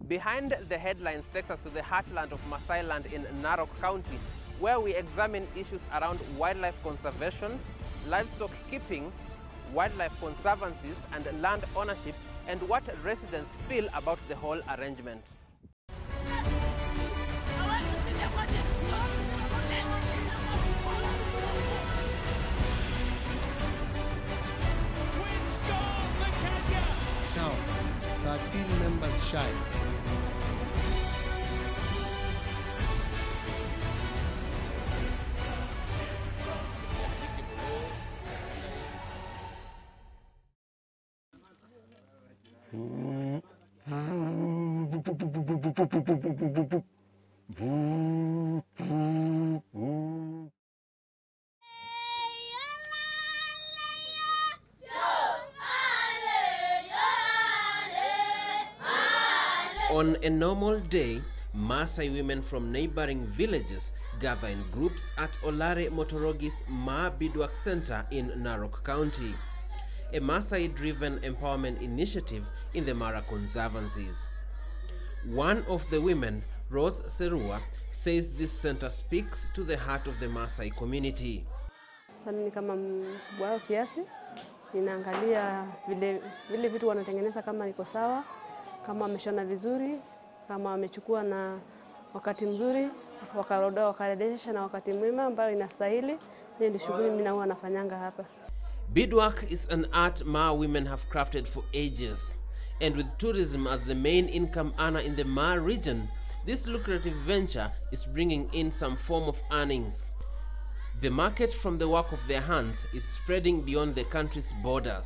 Behind the headlines takes us to the heartland of Masai land in Narok County, where we examine issues around wildlife conservation, livestock keeping, wildlife conservancies, and land ownership, and what residents feel about the whole arrangement. Now, 13 members shy. On a normal day, Masai women from neighboring villages gather in groups at Olare Motorogi's Ma Bidwak Center in Narok County, a Masai-driven empowerment initiative in the Mara Conservancies. One of the women, Rose Serua, says this center speaks to the heart of the Masai community. Sasa kama mbwa kiasi, ninaangalia vile vitu wanatengeneza kama iko sawa, kama wameshona vizuri, kama wamechukua na wakati mzuri, wakarejesha na wakati mwema ambao inastahili. Hiyo ndio shughuli mimi huwa nafanyanga hapa. Beadwork is an art Ma women have crafted for ages, and with tourism as the main income earner in the Ma region, this lucrative venture is bringing in some form of earnings. The market from the work of their hands is spreading beyond the country's borders.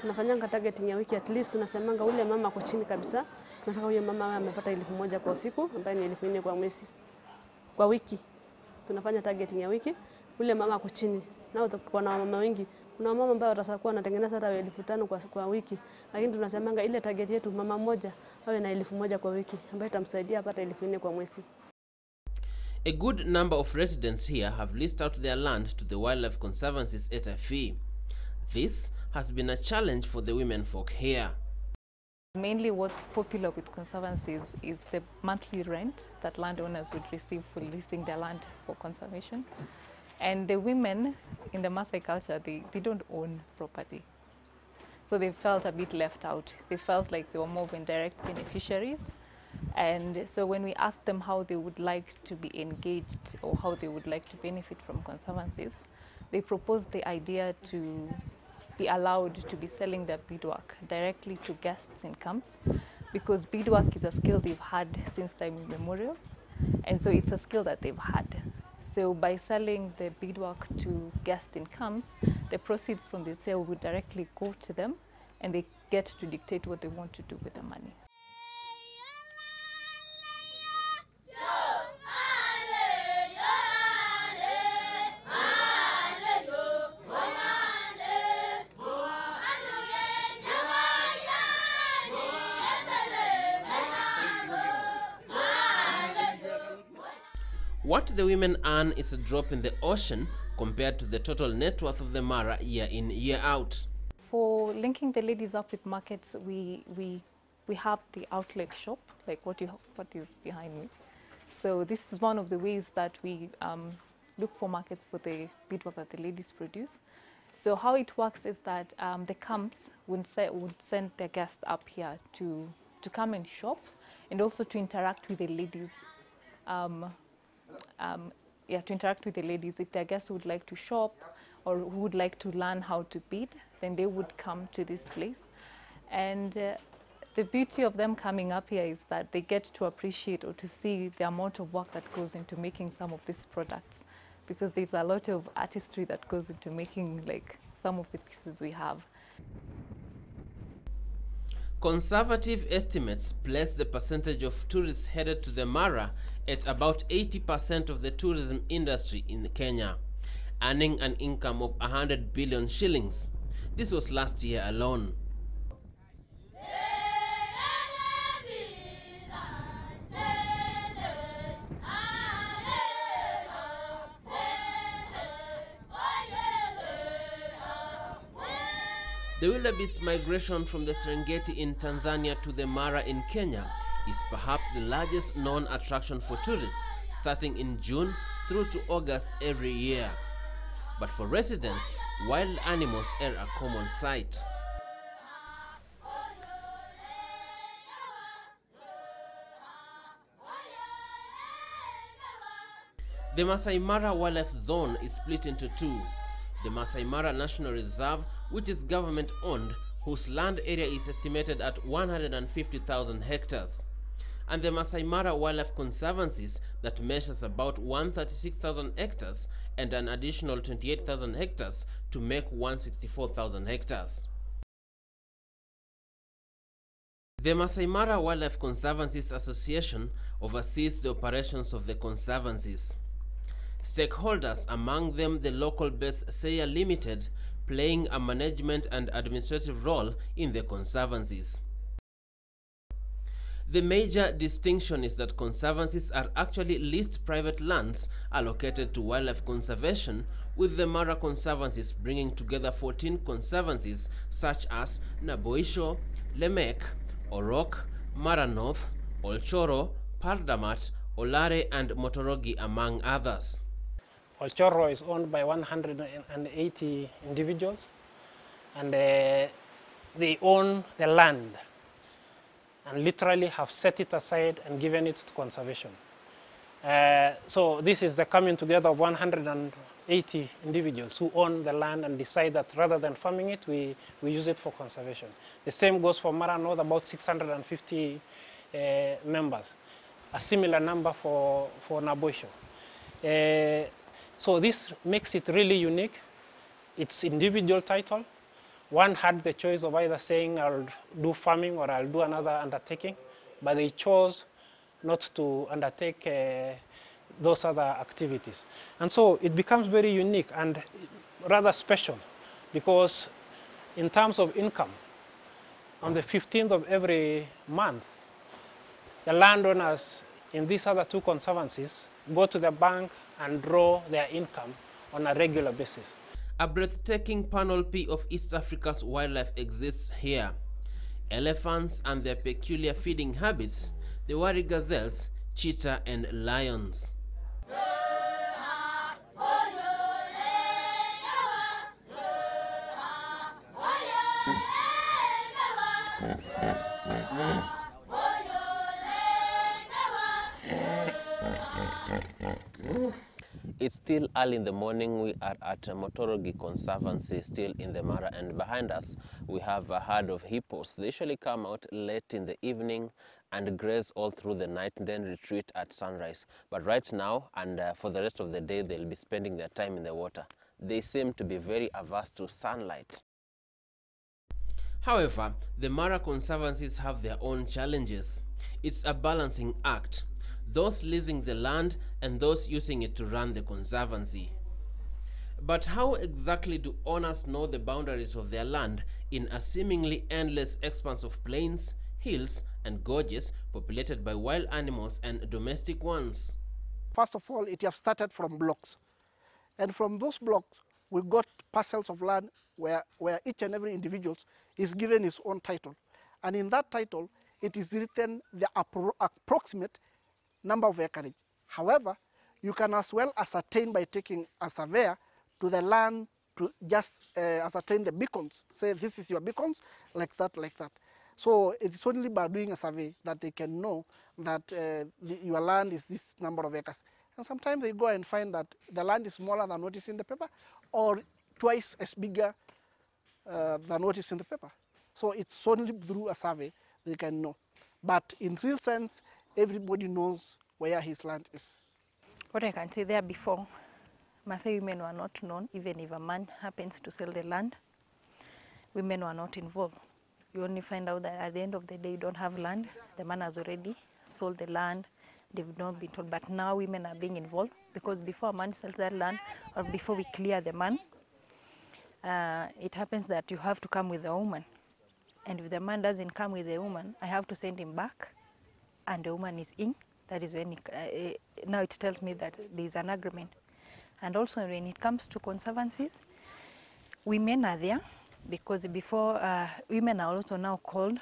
Tunafanyanga targeting ya wiki, at least tunasemanga ule mama kwa chini kabisa, tunataka huyo mama awe amepata 1,000 kwa siku, ambaye ni 4,000 kwa mwezi. Kwa wiki tunafanya targeting ya wiki, ule mama kwa chini. Nao tutakuwa na mama wengi. Kuna mama ambao watakuwa wanatengeneza hata 5,000 kwa wiki, lakini tunasemanga ile target yetu mama mmoja awe na 1,000 kwa wiki, ambaye itamsaidia apate 4,000 kwa mwezi. A good number of residents here have leased out their land to the wildlife conservancies at a fee. This has been a challenge for the women folk here. Mainly what's popular with conservancies is the monthly rent that landowners would receive for leasing their land for conservation. And the women in the Masai culture, they don't own property. So they felt a bit left out. They felt like they were more of indirect beneficiaries. And so when we asked them how they would like to be engaged or how they would like to benefit from conservancies, they proposed the idea to be allowed to be selling their beadwork directly to guests in camps, because beadwork is a skill they've had since time immemorial, and so it's a skill that they've had. So by selling the beadwork to guests in camps, the proceeds from the sale would directly go to them, and they get to dictate what they want to do with the money. What the women earn is a drop in the ocean compared to the total net worth of the Mara year in, year out. For linking the ladies up with markets, we have the outlet shop, like what is behind me. So this is one of the ways that we look for markets for the beadwork that the ladies produce. So how it works is that the camps would send their guests up here to come and shop, and also to interact with the ladies. To interact with the ladies. If their guests would like to shop or who would like to learn how to bead, then they would come to this place. And the beauty of them coming up here is that they get to appreciate or to see the amount of work that goes into making some of these products, because there's a lot of artistry that goes into making like some of the pieces we have. Conservative estimates place the percentage of tourists headed to the Mara at about 80% of the tourism industry in Kenya, earning an income of 100 billion shillings. This was last year alone. The wildebeest migration from the Serengeti in Tanzania to the Mara in Kenya is perhaps the largest known attraction for tourists, starting in June through to August every year. But for residents, wild animals are a common sight. The Masai Mara Wildlife Zone is split into two. The Masai Mara National Reserve, which is government-owned, whose land area is estimated at 150,000 hectares, and the Masai Mara Wildlife Conservancies that measures about 136,000 hectares and an additional 28,000 hectares to make 164,000 hectares. The Masai Mara Wildlife Conservancies Association oversees the operations of the conservancies. Stakeholders, among them the local base Seya Limited, playing a management and administrative role in the conservancies. The major distinction is that conservancies are actually leased private lands allocated to wildlife conservation, with the Mara Conservancies bringing together 14 conservancies such as Naboisho, Lemek, Orok, Mara North, Olchoro, Pardamat, Olare and Motorogi, among others. Olchoro is owned by 180 individuals, and they own the land and literally have set it aside and given it to conservation. So this is the coming together of 180 individuals who own the land and decide that rather than farming it, we use it for conservation. The same goes for Mara North, about 650 members. A similar number for Naboisho. So this makes it really unique. It's individual title. One had the choice of either saying I'll do farming or I'll do another undertaking, but they chose not to undertake those other activities. And so it becomes very unique and rather special, because in terms of income, on the 15th of every month, the landowners in these other two conservancies go to the bank and draw their income on a regular basis. A breathtaking panoply of East Africa's wildlife exists here. Elephants and their peculiar feeding habits, the wari gazelles, cheetah and lions. It's still early in the morning. We are at Motorogi Conservancy, still in the Mara, and behind us we have a herd of hippos. They usually come out late in the evening and graze all through the night, and then retreat at sunrise. But right now and for the rest of the day, they'll be spending their time in the water. They seem to be very averse to sunlight. However, the Mara Conservancies have their own challenges. It's a balancing act. Those leasing the land and those using it to run the conservancy. But how exactly do owners know the boundaries of their land in a seemingly endless expanse of plains, hills and gorges populated by wild animals and domestic ones? First of all, it has started from blocks. And from those blocks, we got parcels of land where each and every individual is given his own title. And in that title, it is written the approximate number of acreage. However, you can as well ascertain by taking a surveyor to the land to just ascertain the beacons. Say, this is your beacons, like that, like that. So it's only by doing a survey that they can know that your land is this number of acres. And sometimes they go and find that the land is smaller than what is in the paper, or twice as bigger than what is in the paper. So it's only through a survey they can know. But in real sense, everybody knows where his land is. What I can say, there before, Masai women were not known. Even if a man happens to sell the land, women were not involved. You only find out that at the end of the day you don't have land, the man has already sold the land, they've not been told. But now women are being involved, because before a man sells that land, or before we clear the man, it happens that you have to come with a woman. And if the man doesn't come with a woman, I have to send him back, and the woman is in. That is when now it tells me that there is an agreement. And also when it comes to conservancies, women are there, because before women are also now called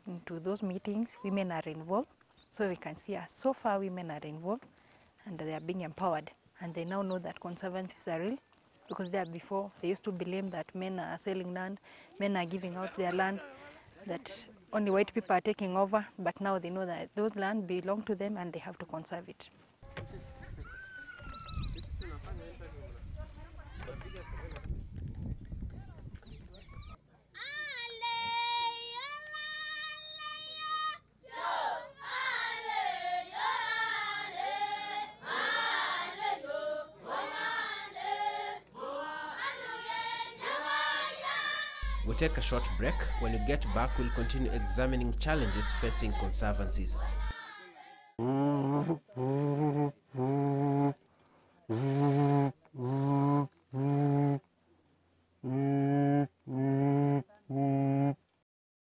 into those meetings, women are involved. So we can see so far women are involved and they are being empowered, and they now know that conservancies are real, because there before they used to believe that men are selling land, men are giving out their land, that only white people are taking over, but now they know that those land belong to them and they have to conserve it. We take a short break. When we get back, we'll continue examining challenges facing conservancies.